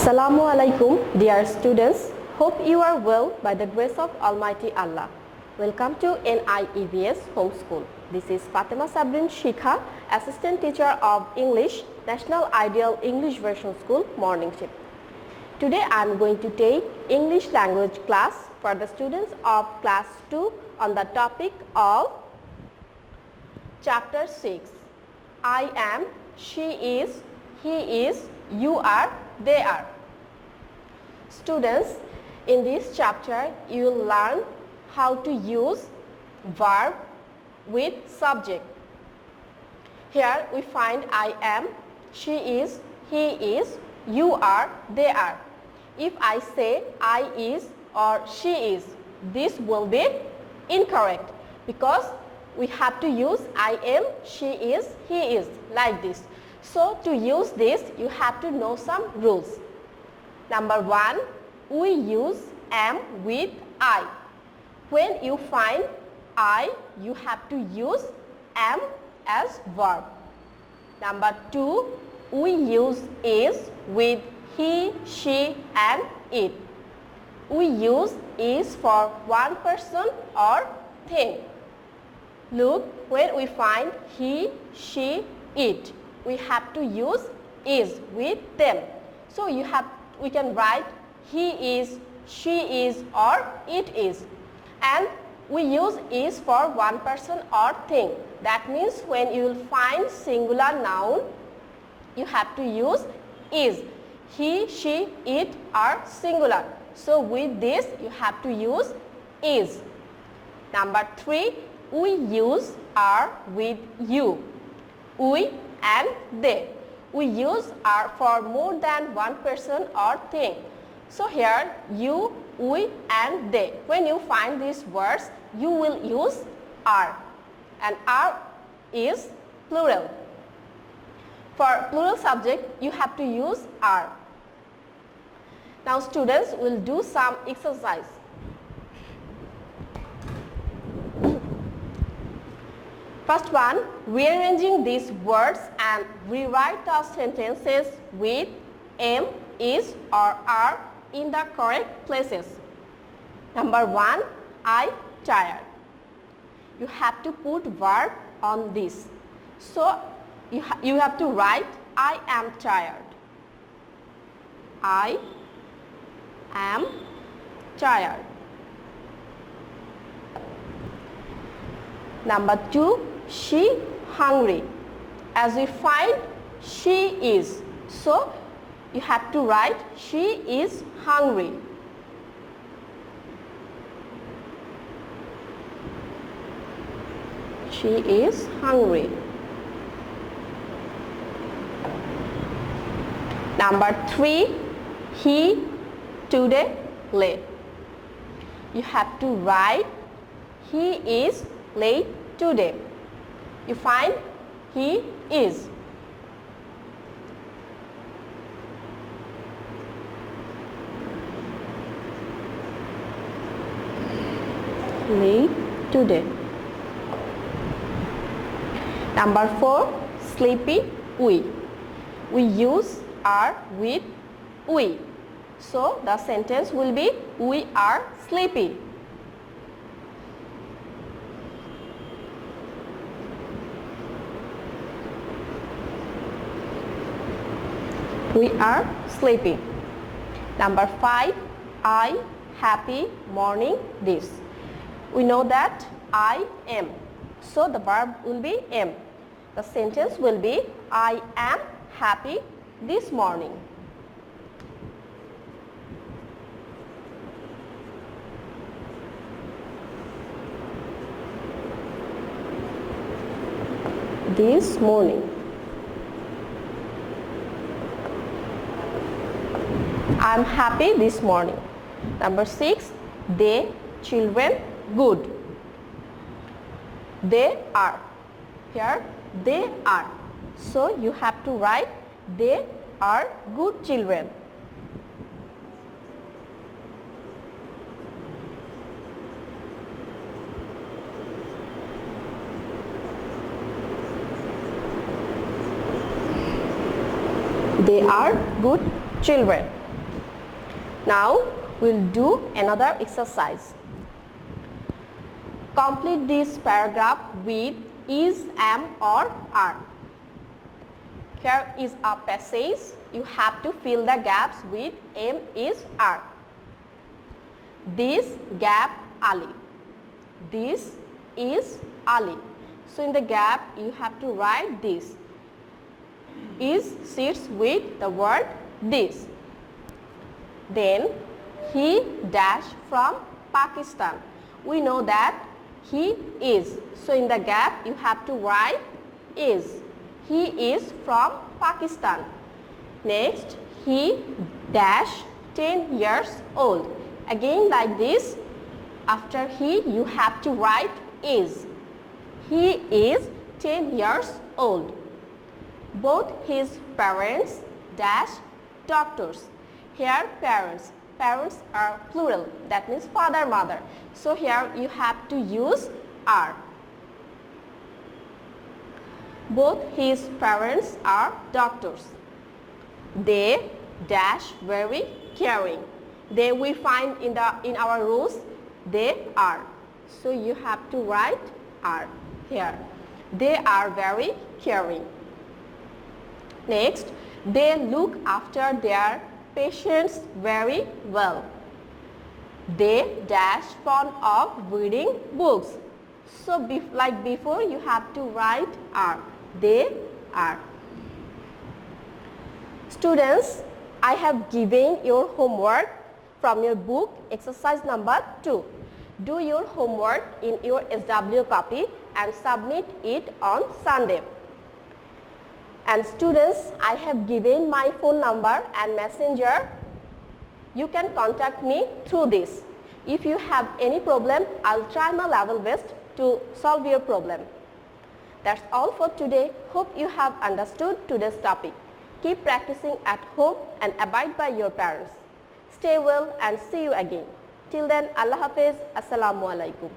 Assalamu alaikum, dear students. Hope you are well by the grace of Almighty Allah. Welcome to NIEVS Homeschool. This is Fatema Sabrin Shikha, Assistant Teacher of English, National Ideal English Version School, Morning Shift. Today I am going to take English language class for the students of class 2 on the topic of Chapter 6. I am, she is, he is, you are, they are. Students, in this chapter you will learn how to use verb with subject. Here we find I am, she is, he is, you are, they are. If I say I is or she is, this will be incorrect because we have to use I am, she is, he is, like this. So to use this, you have to know some rules. Number 1, we use am with I. When you find I, you have to use am as verb. Number 2, we use is with he, she and it. We use is for one person or thing. Look, when we find he, she, it, we have to use is with them. So we can write he is, she is or it is. And we use is for one person or thing. That means when you will find singular noun, you have to use is. He, she, it are singular. So with this you have to use is. Number 3, we use are with you. We and they. We use are for more than one person or thing. So here you, we and they. When you find these words, you will use are. And are is plural. For plural subject, you have to use are. Now students will do some exercise. First one, rearranging these words and rewrite the sentences with am, is or are in the correct places. Number 1, I tired. You have to put verb on this. So you have to write I am tired. I am tired. Number 2, she hungry. As we find she is, so you have to write she is hungry. She is hungry. Number 3, he today late. You have to write he is late today. You find he is. Late today. Number 4, sleepy we. We use are with we. So the sentence will be we are sleepy. We are sleepy. Number 5, I happy morning this. We know that I am. So the verb will be am. The sentence will be I am happy this morning. This morning. I am happy this morning. Number 6, they, children, good. They are. Here, they are. So you have to write they are good children. They are good children. Now we'll do another exercise. Complete this paragraph with is, am or are. Here is a passage. You have to fill the gaps with am, is, are. This gap Ali. This is Ali. So in the gap you have to write this. Is sits with the word this. Then he dash from Pakistan. We know that he is. So in the gap you have to write is. He is from Pakistan. Next, he dash 10 years old. Again like this, after he you have to write is. He is 10 years old. Both his parents dash doctors. Here parents. Parents are plural. That means father, mother. So here you have to use are. Both his parents are doctors. They dash very caring. They we find in our rules they are. So you have to write are here. They are very caring. Next, they look after their patients very well. They dash fond of reading books. So like before you have to write are. They are. Students, I have given your homework from your book exercise number 2. Do your homework in your SW copy and submit it on Sunday. And students, I have given my phone number and messenger. You can contact me through this. If you have any problem, I'll try my level best to solve your problem. That's all for today. Hope you have understood today's topic. Keep practicing at home and abide by your parents. Stay well and see you again. Till then, Allah Hafiz. Assalamu alaikum.